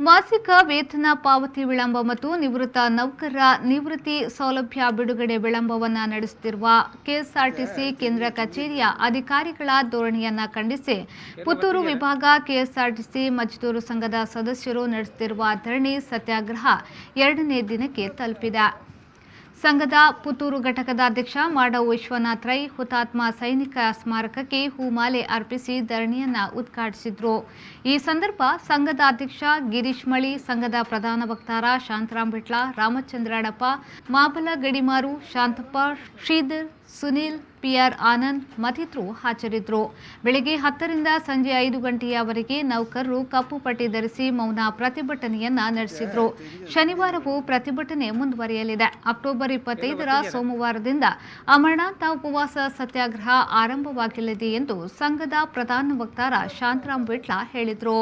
ಮಾಸಿಕ ವೇತನ ಪಾವತಿ ವಿಳಂಬ ಮತ್ತು ನಿವೃತ್ತ ನೌಕರರ ನಿವೃತ್ತಿ ಸೌಲಭ್ಯ ಬಿಡುಗಡೆ ವಿಳಂಬವನ್ನು ನಡೆಸುತ್ತಿರುವ ಕೆಎಸ್ಆರ್ಟಿಸಿ ಕೇಂದ್ರ ಕಚೇರಿಯ ಅಧಿಕಾರಿಗಳ ಧೋರಣೆಯನ್ನು ಖಂಡಿಸಿ ಪುತ್ತೂರು ವಿಭಾಗ ಕೆಎಸ್ಆರ್ಟಿಸಿ ಮಜ್ದೂರು ಸಂಘದ ಸದಸ್ಯರು ನಡೆಸುತ್ತಿರುವ ಧರಣಿ ಸತ್ಯಾಗ್ರಹ 2ನೇ ದಿನಕ್ಕೆ ತಲುಪಿದೆ. ಸಂಘದ ಪುತ್ತೂರು ಘಟಕದ ಅಧ್ಯಕ್ಷ ಮಾಡಾವ್ ವಿಶ್ವನಾಥ್ ರೈ ಹುತಾತ್ಮ ಸೈನಿಕ ಸ್ಮಾರಕಕ್ಕೆ ಹೂಮಾಲೆ ಅರ್ಪಿಸಿ ಧರಣಿಯನ್ನು ಉದ್ಘಾಟಿಸಿದರು. ಈ ಸಂದರ್ಭ ಸಂಘದ ಅಧ್ಯಕ್ಷ ಗಿರೀಶ್ ಮಳಿ, ಸಂಘದ ಪ್ರಧಾನ ವಕ್ತಾರ ಶಾಂತರಾಮ್ ಬಿಟ್ಲ, ರಾಮಚಂದ್ರ ಅಡಪ, ಮಾಬಲ ಗಡಿಮಾರು, ಶಾಂತಪ್ಪ, ಶ್ರೀಧರ್, ಸುನೀಲ್, ಪಿಆರ್ ಆನಂದ್ ಮತ್ತಿತರರು ಹಾಜರಿದ್ದರು. ಬೆಳಗ್ಗೆ 10 ರಿಂದ ಸಂಜೆ 5 ಗಂಟೆಯವರೆಗೆ ನೌಕರರು ಕಪ್ಪು ಪಟ್ಟಿ ಧರಿಸಿ ಮೌನ ಪ್ರತಿಭಟನೆಯನ್ನ ನಡೆಸಿದರು. ಶನಿವಾರವೂ ಪ್ರತಿಭಟನೆ ಮುಂದುವರಿಯಲಿದೆ. ಅಕ್ಟೋಬರ್ 25ರ ಸೋಮವಾರದಿಂದ ಅಮರನಾಥ ಉಪವಾಸ ಸತ್ಯಾಗ್ರಹ ಆರಂಭವಾಗಲಿದೆ ಎಂದು ಸಂಘದ ಪ್ರಧಾನ ವಕ್ತಾರ ಶಾಂತರಾಮ್ ಬಿಟ್ಲ ಹೇಳಿದರು.